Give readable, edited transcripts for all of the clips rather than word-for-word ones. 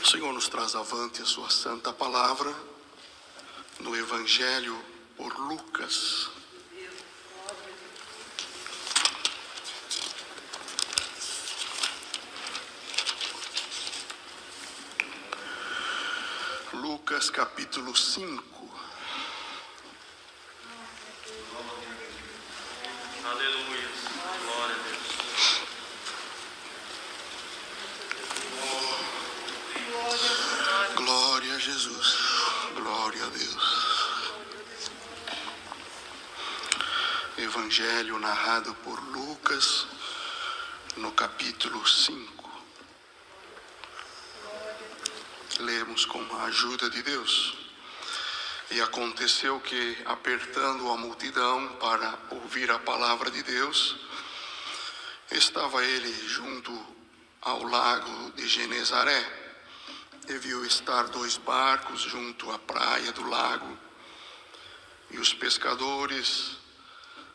O Senhor nos traz avante a sua santa palavra no Evangelho por Lucas. Lucas capítulo 5. Aleluia, glória a Deus. Glória a Jesus, glória a Deus. Evangelho narrado por Lucas, no capítulo 5. Lemos com a ajuda de Deus. E aconteceu que, apertando a multidão para ouvir a palavra de Deus, estava ele junto ao lago de Genezaré. E viu estar 2 barcos junto à praia do lago. E os pescadores,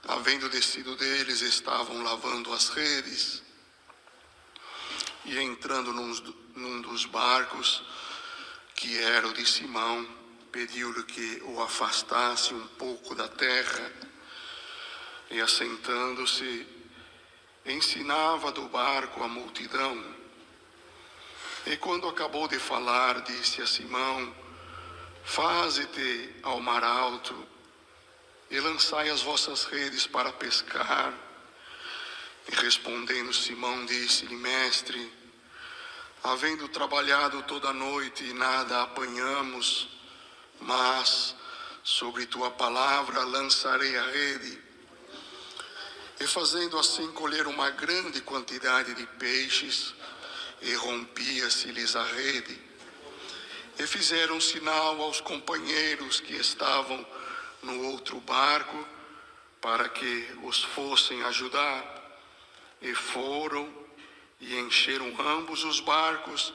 havendo descido deles, estavam lavando as redes. E entrando num dos barcos, que era o de Simão, pediu-lhe que o afastasse um pouco da terra. E assentando-se, ensinava do barco a multidão. E quando acabou de falar, disse a Simão: faze-te ao mar alto e lançai as vossas redes para pescar. E respondendo Simão, disse-lhe: mestre, havendo trabalhado toda a noite e nada apanhamos, mas sobre tua palavra lançarei a rede. E fazendo assim, colher uma grande quantidade de peixes, e rompia-se-lhes a rede. E fizeram sinal aos companheiros que estavam no outro barco, para que os fossem ajudar. E foram e encheram ambos os barcos,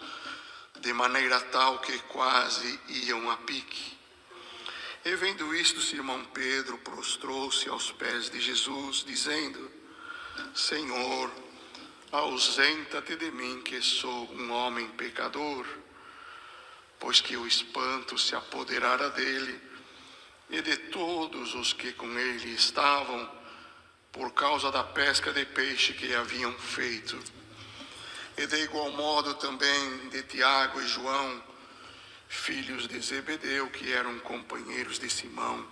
de maneira tal que quase iam a pique. E vendo isto, Simão Pedro prostrou-se aos pés de Jesus, dizendo: Senhor, ausenta-te de mim, que sou um homem pecador. Pois que o espanto se apoderara dele e de todos os que com ele estavam, por causa da pesca de peixe que haviam feito. E de igual modo também de Tiago e João, filhos de Zebedeu, que eram companheiros de Simão.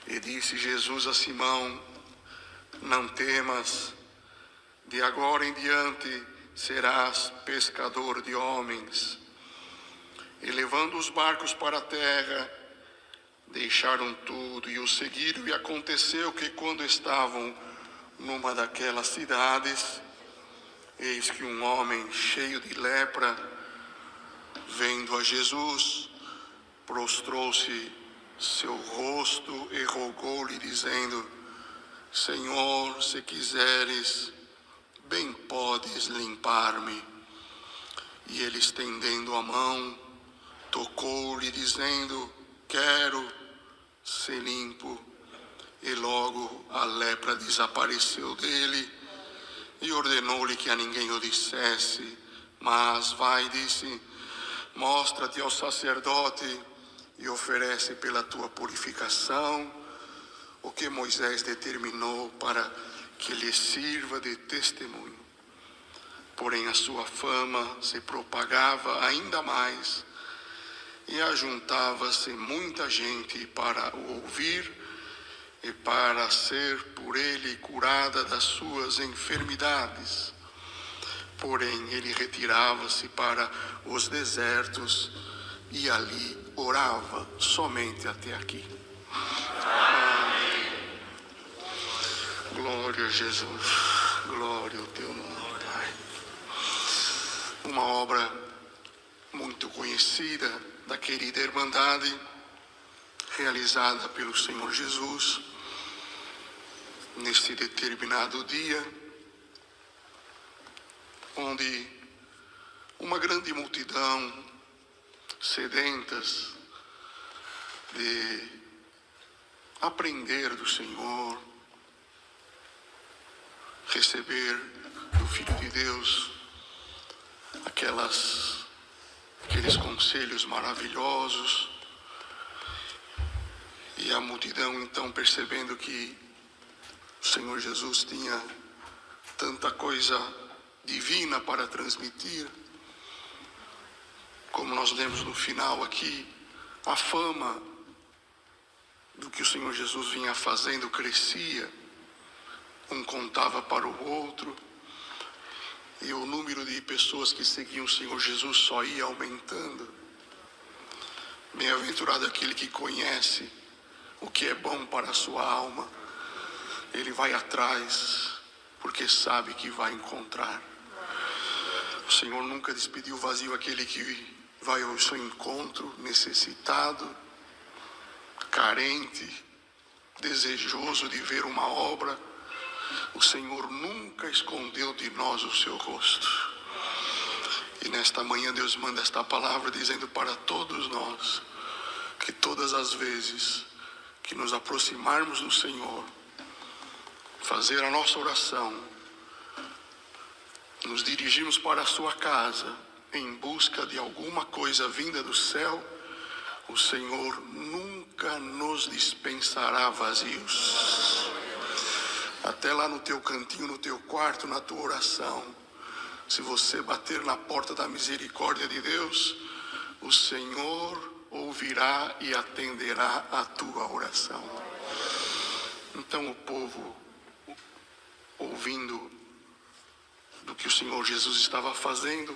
E disse Jesus a Simão: não temas, de agora em diante serás pescador de homens. E levando os barcos para a terra, deixaram tudo e o seguiram. E aconteceu que, quando estavam numa daquelas cidades, eis que um homem cheio de lepra, vendo a Jesus, prostrou-se seu rosto e rogou-lhe, dizendo: Senhor, se quiseres, bem podes limpar-me. E ele, estendendo a mão, tocou-lhe, dizendo: quero ser limpo. E logo a lepra desapareceu dele. E ordenou-lhe que a ninguém o dissesse. Mas vai, disse, mostra-te ao sacerdote e oferece pela tua purificação o que Moisés determinou, para que lhe sirva de testemunho. Porém a sua fama se propagava ainda mais, e ajuntava-se muita gente para o ouvir e para ser por ele curada das suas enfermidades. Porém ele retirava-se para os desertos e ali orava. Somente até aqui. Amém. Glória a Jesus, glória ao teu nome, Pai. Uma obra muito conhecida da querida Irmandade, realizada pelo Senhor Jesus neste determinado dia, onde uma grande multidão, sedentas de aprender do Senhor, receber do Filho de Deus aquelas aqueles conselhos maravilhosos. E a multidão, então, percebendo que o Senhor Jesus tinha tanta coisa divina para transmitir, como nós lemos no final aqui, a fama do que o Senhor Jesus vinha fazendo crescia, um contava para o outro, e o número de pessoas que seguiam o Senhor Jesus só ia aumentando. Bem-aventurado aquele que conhece o que é bom para a sua alma. Ele vai atrás, porque sabe que vai encontrar. O Senhor nunca despediu vazio aquele que vai ao seu encontro, necessitado, carente, desejoso de ver uma obra. O Senhor nunca escondeu de nós o seu rosto. E nesta manhã Deus manda esta palavra dizendo para todos nós que todas as vezes que nos aproximarmos do Senhor, fazer a nossa oração, nos dirigirmos para a sua casa em busca de alguma coisa vinda do céu, o Senhor nunca nos dispensará vazios. Até lá no teu cantinho, no teu quarto, na tua oração, se você bater na porta da misericórdia de Deus, o Senhor ouvirá e atenderá a tua oração. Então o povo, ouvindo do que o Senhor Jesus estava fazendo,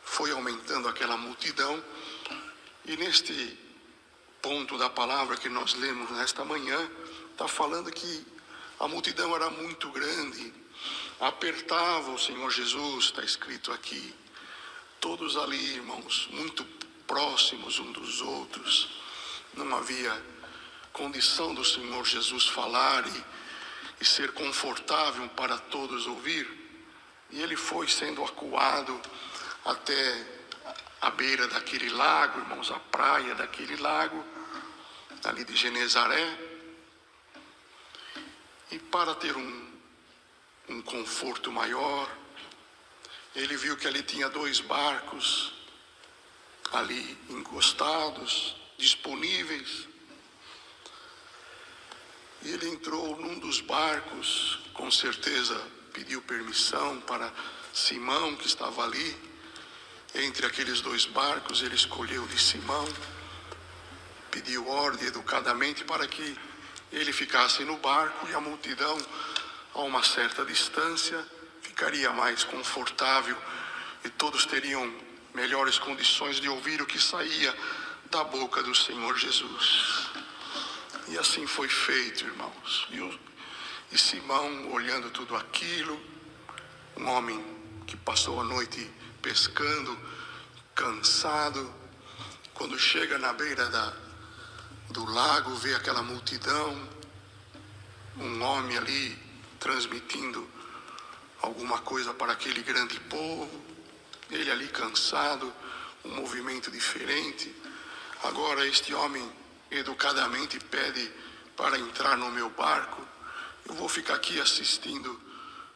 foi aumentando aquela multidão. E neste ponto da palavra que nós lemos nesta manhã, está falando que a multidão era muito grande, apertava o Senhor Jesus, está escrito aqui, todos ali, irmãos, muito próximos uns dos outros. Não havia condição do Senhor Jesus falar e ser confortável para todos ouvir. E ele foi sendo acuado até a beira daquele lago, irmãos, a praia daquele lago, ali de Genezaré. E para ter um conforto maior, ele viu que ali tinha 2 barcos ali encostados, disponíveis. E ele entrou num dos barcos, com certeza pediu permissão para Simão, que estava ali. Entre aqueles 2 barcos, ele escolheu de Simão, pediu ordem educadamente para que ele ficasse no barco, e a multidão, a uma certa distância, ficaria mais confortável e todos teriam melhores condições de ouvir o que saía da boca do Senhor Jesus. E assim foi feito, irmãos. E Simão, olhando tudo aquilo, um homem que passou a noite pescando, cansado, quando chega na beira do lago, vê aquela multidão, um homem ali transmitindo alguma coisa para aquele grande povo, ele ali cansado, um movimento diferente. Agora este homem educadamente pede para entrar no meu barco. Eu vou ficar aqui assistindo,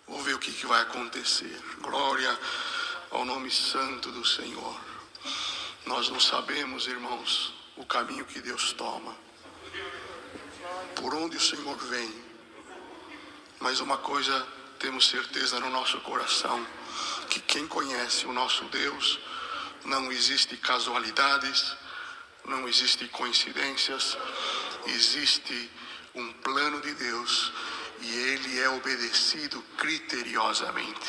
vou ver o que vai acontecer. Glória ao nome santo do Senhor. Nós não sabemos, irmãos, o caminho que Deus toma, por onde o Senhor vem, mas uma coisa temos certeza no nosso coração, que quem conhece o nosso Deus, não existe casualidades, não existe coincidências, existe um plano de Deus e ele é obedecido criteriosamente.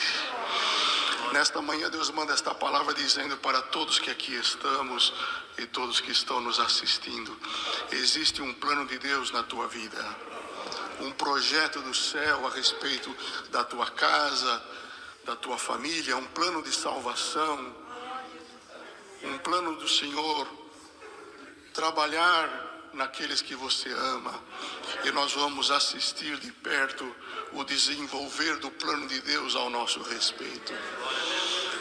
Nesta manhã Deus manda esta palavra dizendo para todos que aqui estamos e todos que estão nos assistindo: existe um plano de Deus na tua vida, um projeto do céu a respeito da tua casa, da tua família, um plano de salvação, um plano do Senhor trabalhar naqueles que você ama, e nós vamos assistir de perto o desenvolver do plano de Deus ao nosso respeito.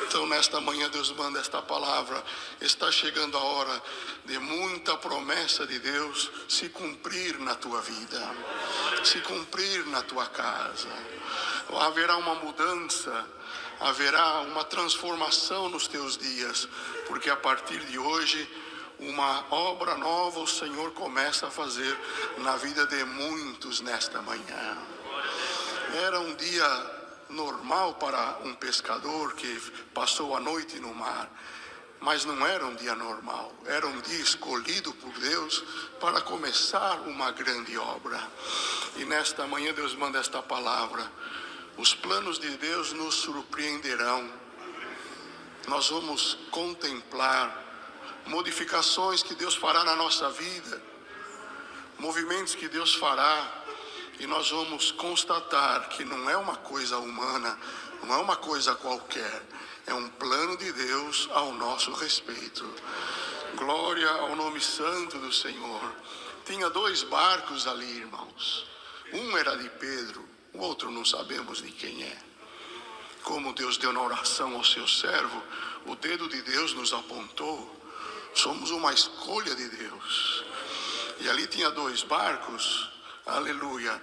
Então nesta manhã Deus manda esta palavra: está chegando a hora de muita promessa de Deus se cumprir na tua vida, se cumprir na tua casa. Haverá uma mudança, haverá uma transformação nos teus dias, porque a partir de hoje, uma obra nova o Senhor começa a fazer na vida de muitos nesta manhã. Era um dia normal para um pescador que passou a noite no mar, mas não era um dia normal, era um dia escolhido por Deus para começar uma grande obra. E nesta manhã Deus manda esta palavra: os planos de Deus nos surpreenderão. Nós vamos contemplar modificações que Deus fará na nossa vida, movimentos que Deus fará, e nós vamos constatar que não é uma coisa humana, não é uma coisa qualquer, é um plano de Deus ao nosso respeito. Glória ao nome santo do Senhor. Tinha 2 barcos ali, irmãos. Um era de Pedro, o outro não sabemos de quem é. Como Deus deu na oração ao seu servo, o dedo de Deus nos apontou. Somos uma escolha de Deus. E ali tinha 2 barcos. Aleluia.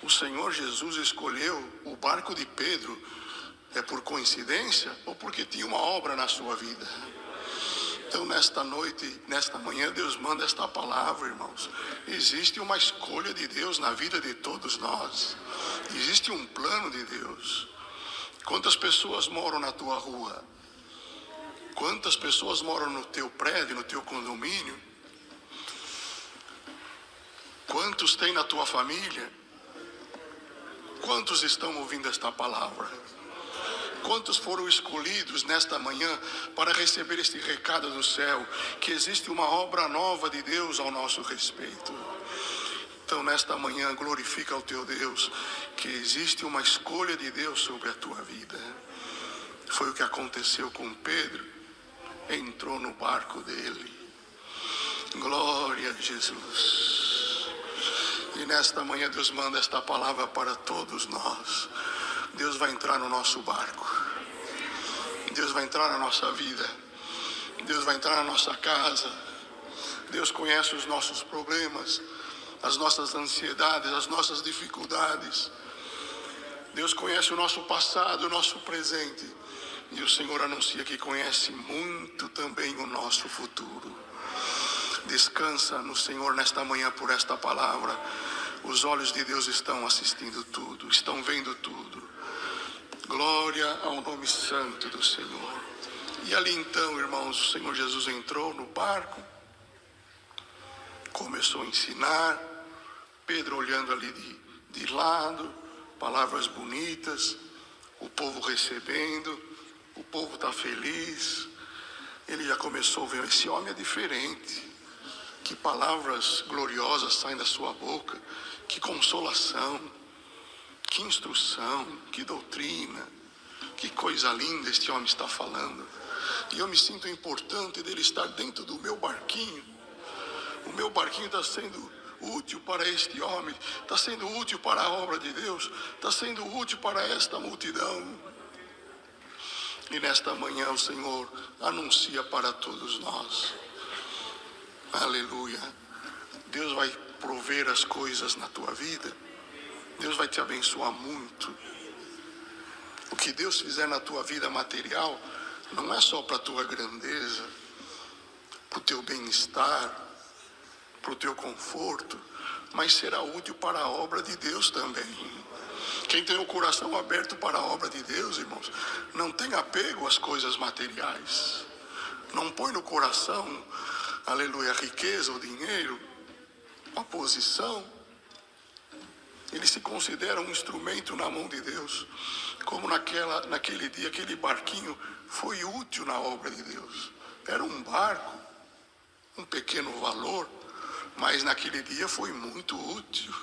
O Senhor Jesus escolheu o barco de Pedro. É por coincidência ou porque tinha uma obra na sua vida? Então nesta noite, nesta manhã, Deus manda esta palavra, irmãos. Existe uma escolha de Deus na vida de todos nós. Existe um plano de Deus. Quantas pessoas moram na tua rua? Quantas pessoas moram no teu prédio, no teu condomínio? Quantos tem na tua família? Quantos estão ouvindo esta palavra? Quantos foram escolhidos nesta manhã para receber este recado do céu, que existe uma obra nova de Deus ao nosso respeito? Então nesta manhã glorifica o teu Deus, que existe uma escolha de Deus sobre a tua vida. Foi o que aconteceu com Pedro. Entrou no barco dele. Glória a Jesus. E nesta manhã Deus manda esta palavra para todos nós. Deus vai entrar no nosso barco. Deus vai entrar na nossa vida. Deus vai entrar na nossa casa. Deus conhece os nossos problemas, as nossas ansiedades, as nossas dificuldades. Deus conhece o nosso passado, o nosso presente. E o Senhor anuncia que conhece muito também o nosso futuro. Descansa no Senhor nesta manhã por esta palavra. Os olhos de Deus estão assistindo tudo, estão vendo tudo. Glória ao nome santo do Senhor. E ali então, irmãos, o Senhor Jesus entrou no barco, começou a ensinar. Pedro olhando ali de lado, palavras bonitas, o povo recebendo. O povo está feliz. Ele já começou a ver, esse homem é diferente. Que palavras gloriosas saem da sua boca. Que consolação. Que instrução. Que doutrina. Que coisa linda este homem está falando. E eu me sinto importante dele estar dentro do meu barquinho. O meu barquinho está sendo útil para este homem. Está sendo útil para a obra de Deus. Está sendo útil para esta multidão. E nesta manhã o Senhor anuncia para todos nós. Aleluia. Deus vai prover as coisas na tua vida. Deus vai te abençoar muito. O que Deus fizer na tua vida material não é só para a tua grandeza, para o teu bem-estar, para o teu conforto, mas será útil para a obra de Deus também. Quem tem o coração aberto para a obra de Deus, irmãos, não tem apego às coisas materiais. Não põe no coração, aleluia, a riqueza, o dinheiro, a posição. Ele se considera um instrumento na mão de Deus. Como naquele dia, aquele barquinho foi útil na obra de Deus. Era um barco, um pequeno valor, mas naquele dia foi muito útil.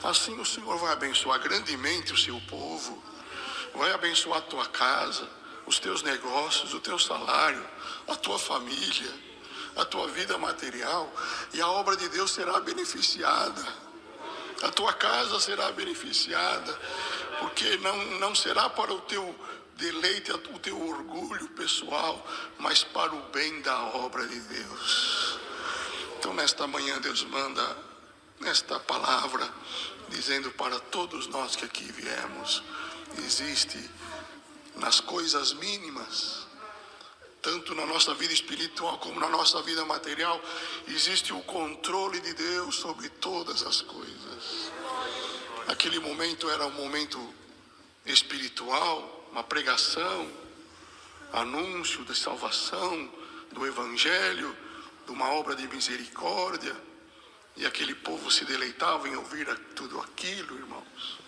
Assim o Senhor vai abençoar grandemente o seu povo, vai abençoar a tua casa, os teus negócios, o teu salário, a tua família, a tua vida material, e a obra de Deus será beneficiada. A tua casa será beneficiada, porque não será para o teu deleite, o teu orgulho pessoal, mas para o bem da obra de Deus. Então nesta manhã Deus manda esta palavra, dizendo para todos nós que aqui viemos, existe nas coisas mínimas, tanto na nossa vida espiritual como na nossa vida material, existe o controle de Deus sobre todas as coisas. Aquele momento era um momento espiritual, uma pregação, anúncio de salvação, do Evangelho, de uma obra de misericórdia, e aquele povo se deleitava em ouvir tudo aquilo, irmãos.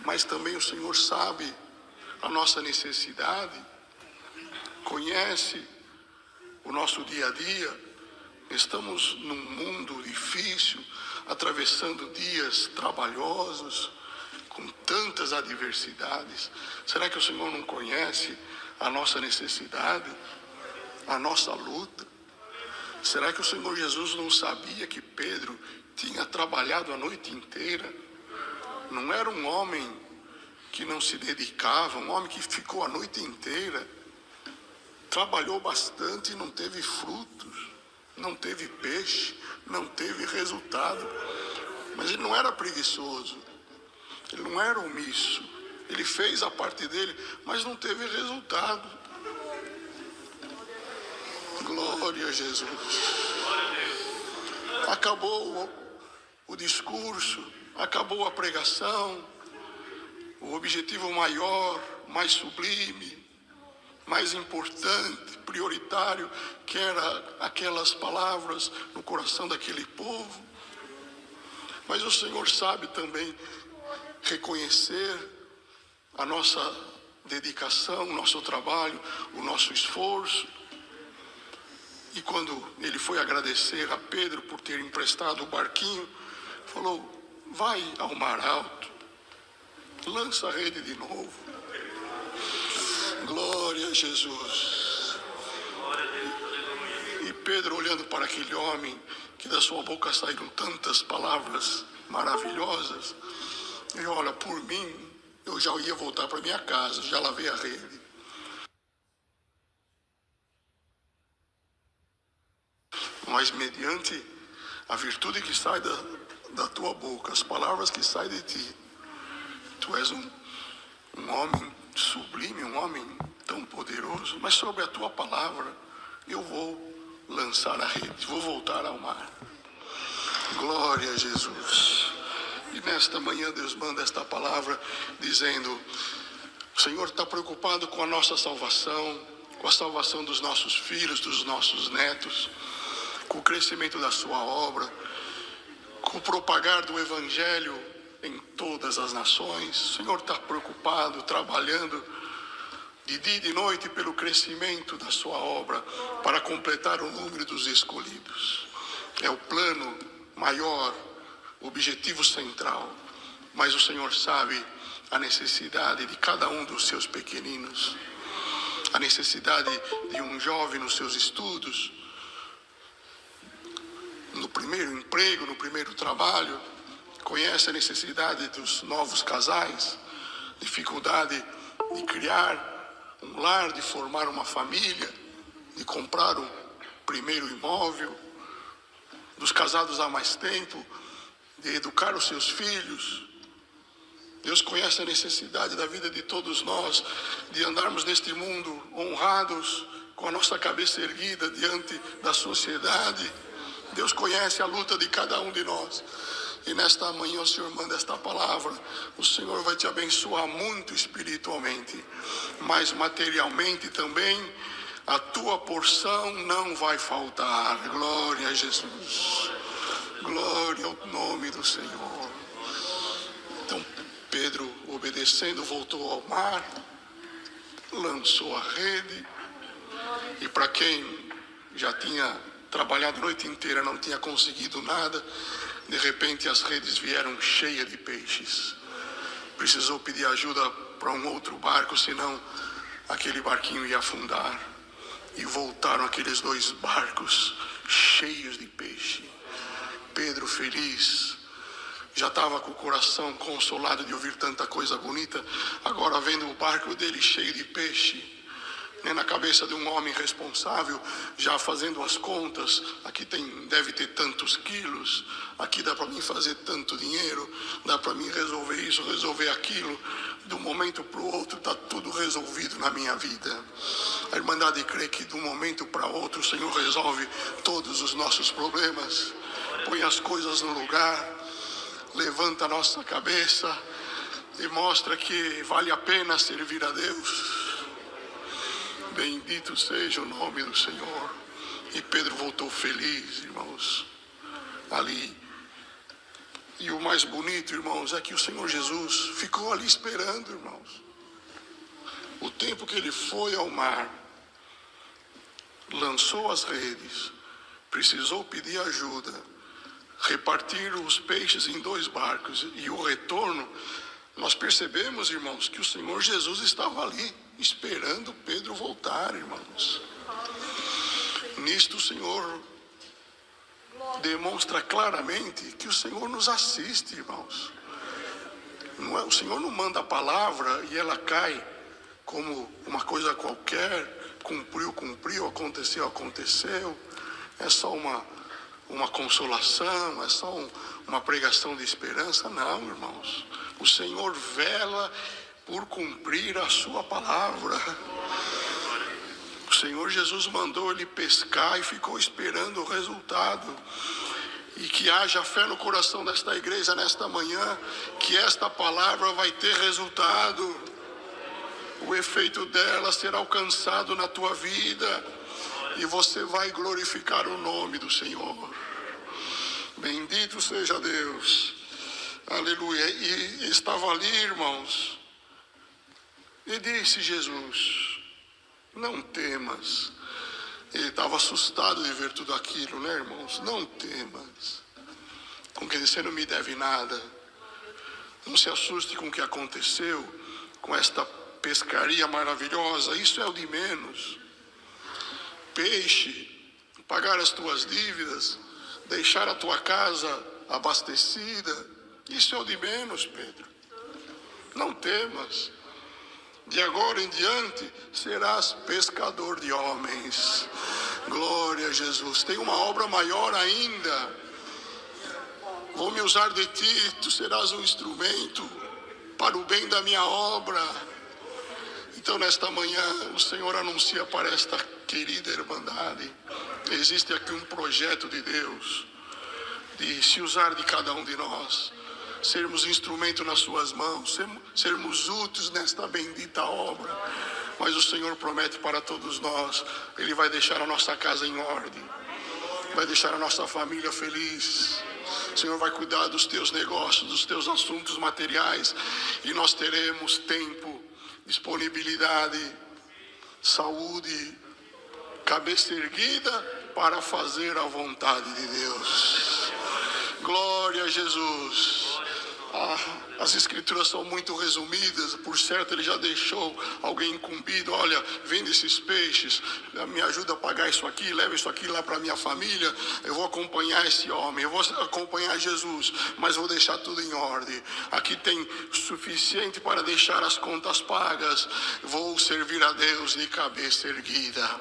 Mas também o Senhor sabe a nossa necessidade, conhece o nosso dia a dia. Estamos num mundo difícil, atravessando dias trabalhosos, com tantas adversidades. Será que o Senhor não conhece a nossa necessidade, a nossa luta? Será que o Senhor Jesus não sabia que Pedro tinha trabalhado a noite inteira? Não era um homem que não se dedicava, um homem que ficou a noite inteira, trabalhou bastante e não teve frutos, não teve peixe, não teve resultado. Mas ele não era preguiçoso, ele não era omisso, ele fez a parte dele, mas não teve resultado. Glória a Jesus. Acabou o discurso, acabou a pregação, o objetivo maior, mais sublime, mais importante, prioritário, que era aquelas palavras no coração daquele povo. Mas o Senhor sabe também reconhecer a nossa dedicação, o nosso trabalho, o nosso esforço. E quando ele foi agradecer a Pedro por ter emprestado o barquinho, falou: vai ao mar alto, lança a rede de novo. Glória a Jesus. E Pedro, olhando para aquele homem, que da sua boca saíram tantas palavras maravilhosas, ele: olha, por mim, eu já ia voltar para minha casa, já lavei a rede. Mas mediante a virtude que sai da tua boca, as palavras que saem de ti, tu és um homem sublime, um homem tão poderoso. Mas sobre a tua palavra, eu vou lançar a rede, vou voltar ao mar. Glória a Jesus. E nesta manhã Deus manda esta palavra dizendo: o Senhor está preocupado com a nossa salvação, com a salvação dos nossos filhos, dos nossos netos, com o crescimento da sua obra, com o propagar do Evangelho em todas as nações. O Senhor está preocupado, trabalhando de dia e de noite pelo crescimento da sua obra, para completar o número dos escolhidos. É o plano maior, o objetivo central. Mas o Senhor sabe a necessidade de cada um dos seus pequeninos, a necessidade de um jovem nos seus estudos, no primeiro emprego, no primeiro trabalho. Conhece a necessidade dos novos casais, dificuldade de criar um lar, de formar uma família, de comprar um primeiro imóvel, dos casados há mais tempo, de educar os seus filhos. Deus conhece a necessidade da vida de todos nós, de andarmos neste mundo honrados, com a nossa cabeça erguida diante da sociedade. Deus conhece a luta de cada um de nós. E nesta manhã o Senhor manda esta palavra. O Senhor vai te abençoar muito espiritualmente, mas materialmente também a tua porção não vai faltar. Glória a Jesus. Glória ao nome do Senhor. Então Pedro, obedecendo, voltou ao mar, lançou a rede, e para quem já tinha trabalhado a noite inteira, não tinha conseguido nada, de repente as redes vieram cheias de peixes. Precisou pedir ajuda para um outro barco, senão aquele barquinho ia afundar. E voltaram aqueles 2 barcos cheios de peixe. Pedro, feliz, já estava com o coração consolado de ouvir tanta coisa bonita, agora vendo o barco dele cheio de peixe, na cabeça de um homem responsável, já fazendo as contas, aqui deve ter tantos quilos, aqui dá para mim fazer tanto dinheiro, dá para mim resolver isso, resolver aquilo. De um momento para o outro está tudo resolvido na minha vida. A Irmandade crê que de um momento para outro o Senhor resolve todos os nossos problemas, põe as coisas no lugar, levanta a nossa cabeça e mostra que vale a pena servir a Deus. Bendito seja o nome do Senhor. E Pedro voltou feliz, irmãos, ali. E o mais bonito, irmãos, é que o Senhor Jesus ficou ali esperando, irmãos. O tempo que ele foi ao mar, lançou as redes, precisou pedir ajuda, repartir os peixes em 2 barcos, e o retorno, nós percebemos, irmãos, que o Senhor Jesus estava ali, esperando Pedro voltar, irmãos. Nisto o Senhor demonstra claramente que o Senhor nos assiste, irmãos. O Senhor não manda a palavra e ela cai como uma coisa qualquer, cumpriu, aconteceu. É só uma consolação, é só uma pregação de esperança. Não, irmãos. O Senhor vela por cumprir a sua palavra. O Senhor Jesus mandou ele pescar e ficou esperando o resultado. E que haja fé no coração desta igreja nesta manhã, que esta palavra vai ter resultado. O efeito dela será alcançado na tua vida e você vai glorificar o nome do Senhor. Bendito seja Deus. Aleluia. E estava ali, irmãos, e disse Jesus: não temas. Ele estava assustado de ver tudo aquilo, né, irmãos? Não temas. Com que você não me deve nada. Não se assuste com o que aconteceu, com esta pescaria maravilhosa. Isso é o de menos. Peixe, pagar as tuas dívidas, deixar a tua casa abastecida. Isso é o de menos, Pedro. Não temas. De agora em diante serás pescador de homens. Glória a Jesus. Tem uma obra maior ainda. Vou me usar de ti, tu serás um instrumento para o bem da minha obra. Então nesta manhã o Senhor anuncia para esta querida irmandade: existe aqui um projeto de Deus de se usar de cada um de nós, sermos instrumento nas suas mãos, sermos úteis nesta bendita obra. Mas o Senhor promete para todos nós, Ele vai deixar a nossa casa em ordem, vai deixar a nossa família feliz. O Senhor vai cuidar dos teus negócios, dos teus assuntos materiais, e nós teremos tempo, disponibilidade, saúde, cabeça erguida para fazer a vontade de Deus. Glória a Jesus. As escrituras são muito resumidas. Por certo, ele já deixou alguém incumbido: olha, vende esses peixes, me ajuda a pagar isso aqui, leva isso aqui lá para minha família. Eu vou acompanhar esse homem, eu vou acompanhar Jesus, mas vou deixar tudo em ordem. Aqui tem suficiente para deixar as contas pagas. Vou servir a Deus de cabeça erguida.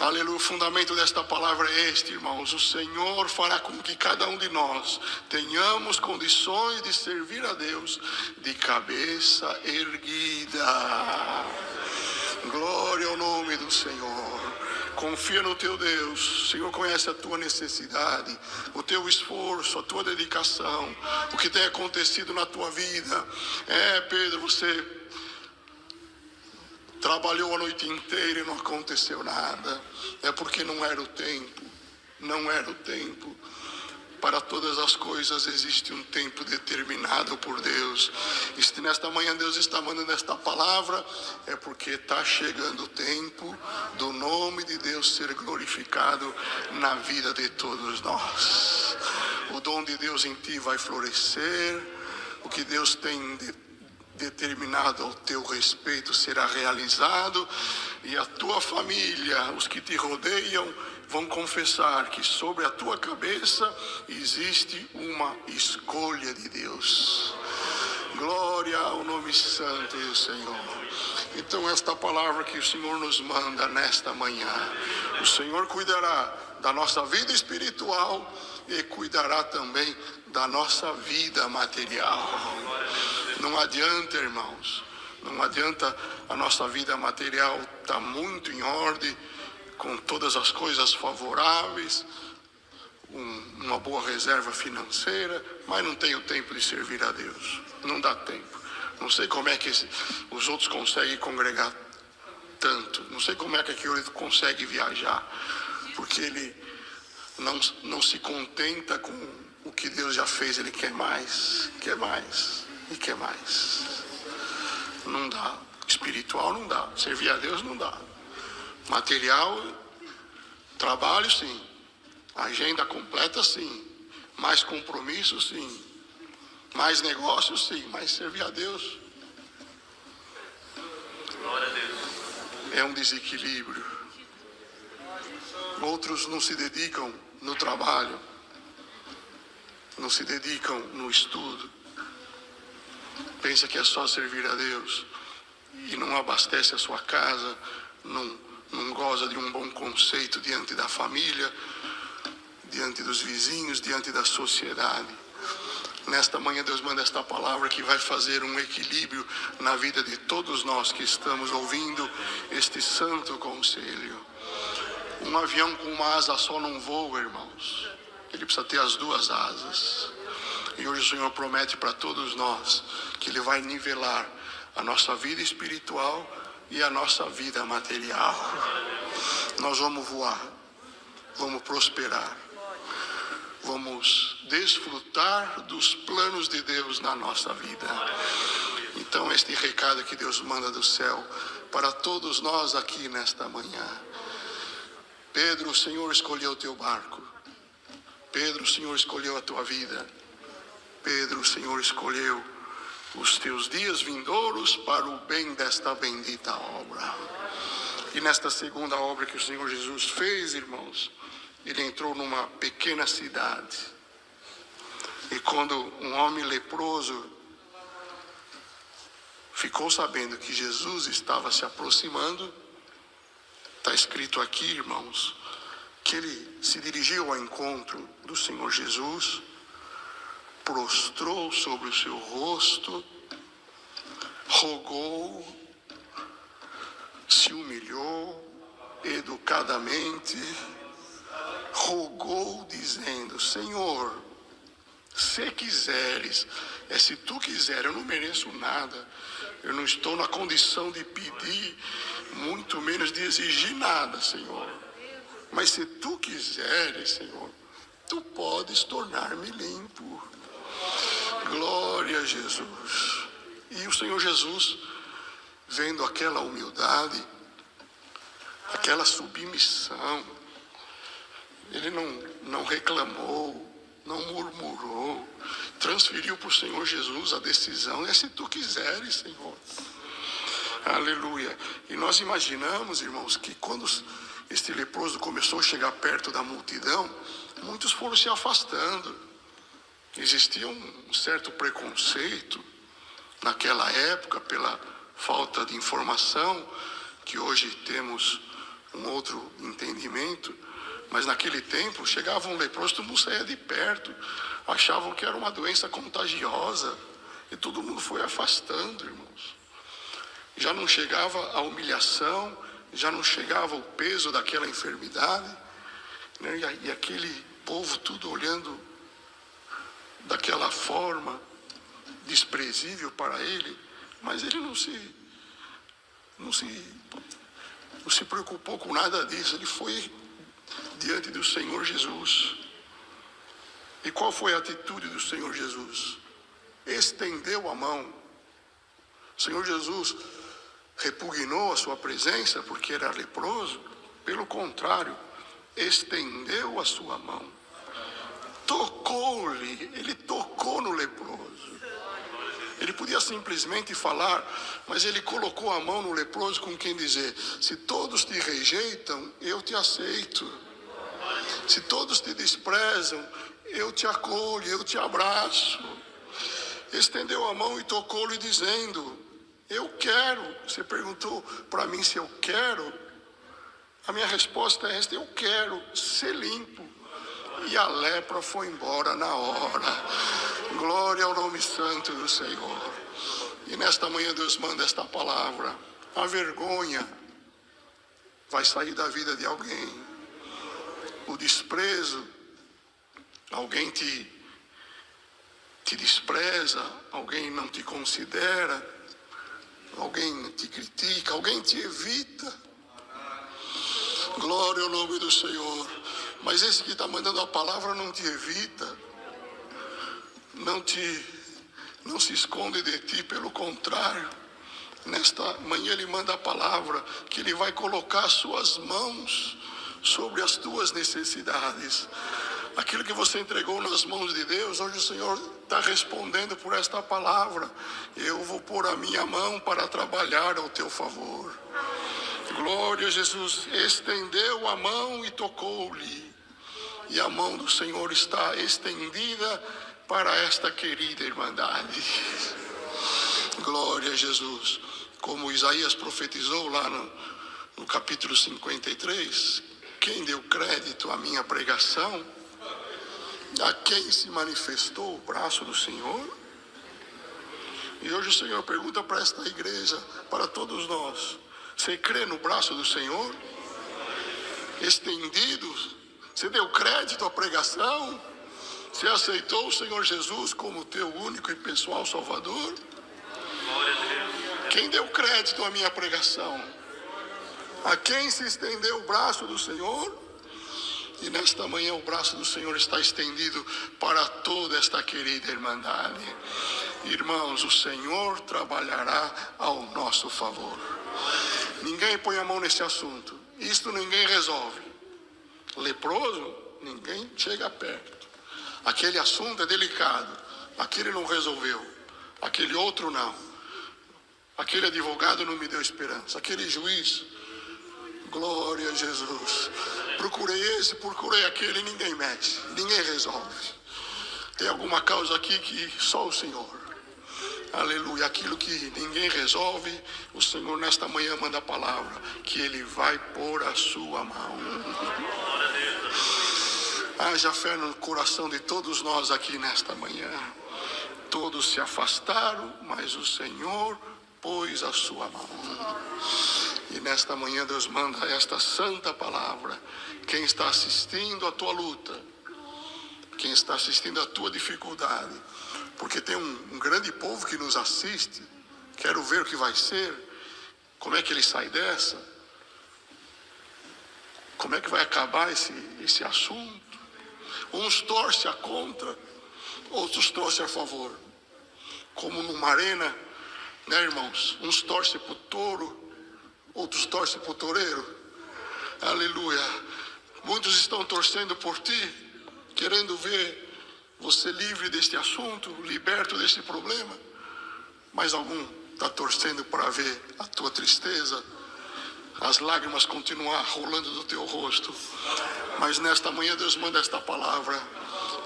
Aleluia. O fundamento desta palavra é este, irmãos: o Senhor fará com que cada um de nós tenhamos condições de servir a Deus de cabeça erguida. Glória ao nome do Senhor. Confia no teu Deus. O Senhor conhece a tua necessidade, o teu esforço, a tua dedicação, o que tem acontecido na tua vida. Pedro, você trabalhou a noite inteira e não aconteceu nada. É porque não era o tempo. Não era o tempo. Para todas as coisas existe um tempo determinado por Deus. E se nesta manhã Deus está mandando esta palavra, é porque está chegando o tempo do nome de Deus ser glorificado na vida de todos nós. O dom de Deus em ti vai florescer. O que Deus tem determinado ao teu respeito será realizado. E a tua família, os que te rodeiam, vão confessar que sobre a tua cabeça existe uma escolha de Deus. Glória ao nome santo do Senhor. Então esta palavra que o Senhor nos manda nesta manhã, o Senhor cuidará da nossa vida espiritual e cuidará também da nossa vida material. Não adianta, irmãos, não adianta a nossa vida material estar muito em ordem, com todas as coisas favoráveis, uma boa reserva financeira, mas não tenho tempo de servir a Deus. Não dá tempo. Não sei como é que os outros conseguem congregar tanto. Não sei como é que aquele consegue viajar, porque ele não se contenta com o que Deus já fez. Ele quer mais e quer mais. Não dá. Espiritual não dá. Servir a Deus não dá. Material, trabalho sim. Agenda completa sim. Mais compromisso sim. Mais negócio sim. Mas servir a Deus é um desequilíbrio. Outros não se dedicam no trabalho, não se dedicam no estudo. Pensa que é só servir a Deus e não abastece a sua casa, não goza de um bom conceito diante da família, diante dos vizinhos, diante da sociedade. Nesta manhã Deus manda esta palavra que vai fazer um equilíbrio na vida de todos nós que estamos ouvindo este santo conselho. Um avião com uma asa só não voa, irmãos. Ele precisa ter as duas asas. E hoje o Senhor promete para todos nós que Ele vai nivelar a nossa vida espiritual e a nossa vida material. Nós vamos voar, vamos prosperar, vamos desfrutar dos planos de Deus na nossa vida. Então este recado que Deus manda do céu para todos nós aqui nesta manhã. Pedro, o Senhor escolheu o teu barco. Pedro, o Senhor escolheu a tua vida. Pedro, o Senhor escolheu os teus dias vindouros para o bem desta bendita obra. E nesta segunda obra que o Senhor Jesus fez, irmãos, Ele entrou numa pequena cidade. E quando um homem leproso ficou sabendo que Jesus estava se aproximando, está escrito aqui, irmãos, que ele se dirigiu ao encontro do Senhor Jesus, prostrou sobre o seu rosto, rogou, se humilhou educadamente, rogou dizendo: Senhor, se quiseres, se tu quiser, eu não mereço nada, eu não estou na condição de pedir, muito menos de exigir nada, Senhor. Mas se tu quiseres, Senhor, tu podes tornar-me limpo. Glória a Jesus. E o Senhor Jesus, vendo aquela humildade, aquela submissão, Ele não reclamou, não murmurou, transferiu para o Senhor Jesus a decisão: se tu quiseres, Senhor. Aleluia. E nós imaginamos, irmãos, que quando este leproso começou a chegar perto da multidão, muitos foram se afastando. Existia um certo preconceito naquela época pela falta de informação, que hoje temos um outro entendimento. Mas naquele tempo, chegava um leproso, todo mundo saía de perto, achavam que era uma doença contagiosa, e todo mundo foi afastando, irmãos. Já não chegava a humilhação, já não chegava o peso daquela enfermidade, né? E aquele povo tudo olhando daquela forma, desprezível para ele, mas ele não se preocupou com nada disso. Ele foi diante do Senhor Jesus. E qual foi a atitude do Senhor Jesus? Estendeu a mão. O Senhor Jesus repugnou a sua presença porque era leproso. Pelo contrário, estendeu a sua mão, tocou-lhe. Ele tocou no leproso. Ele podia simplesmente falar, mas ele colocou a mão no leproso com quem dizer: se todos te rejeitam, eu te aceito. Se todos te desprezam, eu te acolho, eu te abraço. Estendeu a mão e tocou-lhe dizendo: Eu quero. Você perguntou para mim se eu quero. A minha resposta é esta: eu quero ser limpo. E a lepra foi embora na hora. Glória ao nome santo do Senhor. E nesta manhã Deus manda esta palavra: a vergonha vai sair da vida de alguém. O desprezo, alguém te despreza, alguém não te considera, alguém te critica, alguém te evita. Glória ao nome do Senhor. Mas esse que está mandando a palavra não te evita, não se esconde de ti, pelo contrário. Nesta manhã ele manda a palavra que ele vai colocar as suas mãos sobre as tuas necessidades. Aquilo que você entregou nas mãos de Deus, hoje o Senhor está respondendo por esta palavra: eu vou pôr a minha mão para trabalhar ao teu favor. Glória a Jesus. Estendeu a mão e tocou-lhe, e a mão do Senhor está estendida para esta querida irmandade. Glória a Jesus. Como Isaías profetizou lá no capítulo 53, quem deu crédito à minha pregação? A quem se manifestou o braço do Senhor? E hoje o Senhor pergunta para esta igreja, para todos nós: você crê no braço do Senhor? Estendido? Você deu crédito à pregação? Você aceitou o Senhor Jesus como teu único e pessoal Salvador? Quem deu crédito à minha pregação? A quem se estendeu o braço do Senhor? E nesta manhã o braço do Senhor está estendido para toda esta querida irmandade. Irmãos, o Senhor trabalhará ao nosso favor. Ninguém põe a mão nesse assunto. Isto ninguém resolve. Leproso, ninguém chega perto. Aquele assunto é delicado. Aquele não resolveu. Aquele outro não. Aquele advogado não me deu esperança. Aquele juiz, glória a Jesus. Procurei esse, procurei aquele, ninguém mexe, ninguém resolve. Tem alguma causa aqui que só o Senhor. Aleluia. Aquilo que ninguém resolve, o Senhor nesta manhã manda a palavra que Ele vai pôr a sua mão. Haja fé no coração de todos nós aqui nesta manhã. Todos se afastaram, mas o Senhor pôs a sua mão. E nesta manhã Deus manda esta santa palavra. Quem está assistindo a tua luta, quem está assistindo a tua dificuldade, porque tem um grande povo que nos assiste. Quero ver o que vai ser, como é que ele sai dessa, como é que vai acabar esse assunto. Uns torcem a contra, outros torcem a favor. Como numa arena, né, irmãos? Uns torcem para o touro, outros torcem para o toureiro. Aleluia. Muitos estão torcendo por ti, querendo ver você livre deste assunto, liberto deste problema. Mas algum está torcendo para ver a tua tristeza, as lágrimas continuar rolando do teu rosto. Mas nesta manhã Deus manda esta palavra: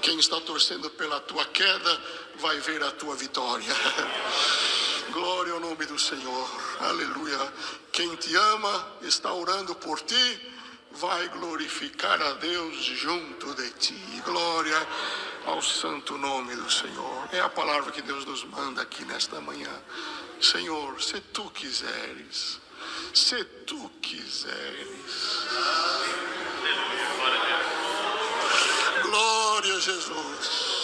quem está torcendo pela tua queda vai ver a tua vitória. Glória ao nome do Senhor. Aleluia. Quem te ama está orando por ti, vai glorificar a Deus junto de ti. Glória ao santo nome do Senhor. É a palavra que Deus nos manda aqui nesta manhã. Senhor, se tu quiseres, se tu quiseres. Glória a Jesus.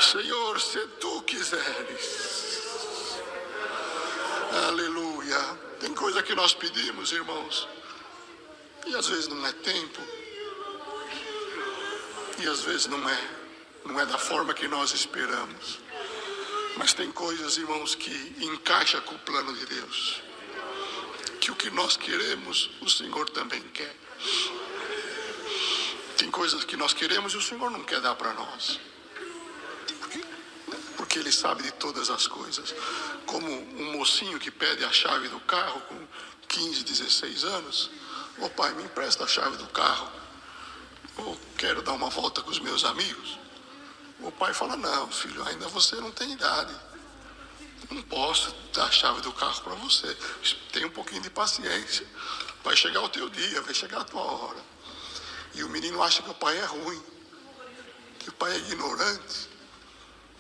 Senhor, se tu quiseres. Aleluia. Tem coisa que nós pedimos, irmãos, e às vezes não é tempo, e às vezes não é da forma que nós esperamos. Mas tem coisas, irmãos, que encaixa com o plano de Deus, que o que nós queremos, o Senhor também quer. Tem coisas que nós queremos e o Senhor não quer dar para nós, porque Ele sabe de todas as coisas. Como um mocinho que pede a chave do carro com 15, 16 anos. Ô pai, me empresta a chave do carro, eu quero dar uma volta com os meus amigos. O pai fala: não, filho, ainda você não tem idade. Não posso dar a chave do carro para você. Tenha um pouquinho de paciência. Vai chegar o teu dia, vai chegar a tua hora. E o menino acha que o pai é ruim, que o pai é ignorante.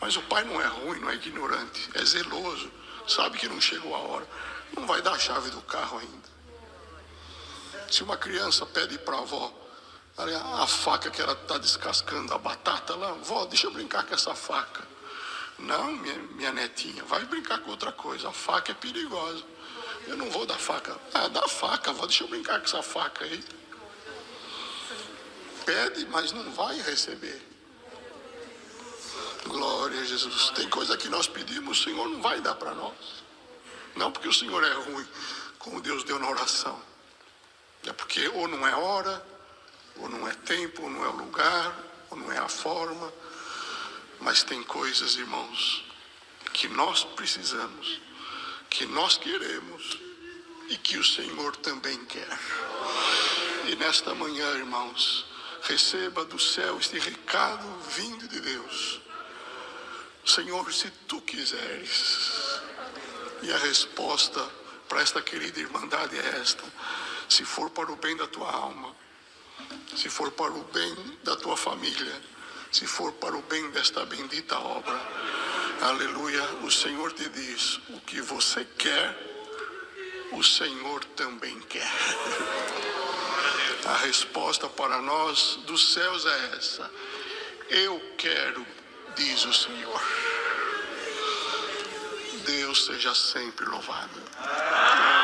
Mas o pai não é ruim, não é ignorante, é zeloso. Sabe que não chegou a hora. Não vai dar a chave do carro ainda. Se uma criança pede para a avó a faca que ela está descascando a batata lá, vó, deixa eu brincar com essa faca. Não, minha netinha, vai brincar com outra coisa. A faca é perigosa. Eu não vou dar faca. Ah, dá faca, vó, deixa eu brincar com essa faca aí. Pede, mas não vai receber. Glória a Jesus. Tem coisa que nós pedimos, o Senhor não vai dar para nós. Não porque o Senhor é ruim, como Deus deu na oração. É porque ou não é hora, ou não é tempo, ou não é o lugar, ou não é a forma. Mas tem coisas, irmãos, que nós precisamos, que nós queremos e que o Senhor também quer. E nesta manhã, irmãos, receba do céu este recado vindo de Deus. Senhor, se tu quiseres. E a resposta para esta querida irmandade é esta: se for para o bem da tua alma, se for para o bem da tua família, se for para o bem desta bendita obra, aleluia, o Senhor te diz: o que você quer, o Senhor também quer. A resposta para nós dos céus é essa: eu quero, diz o Senhor. Deus seja sempre louvado.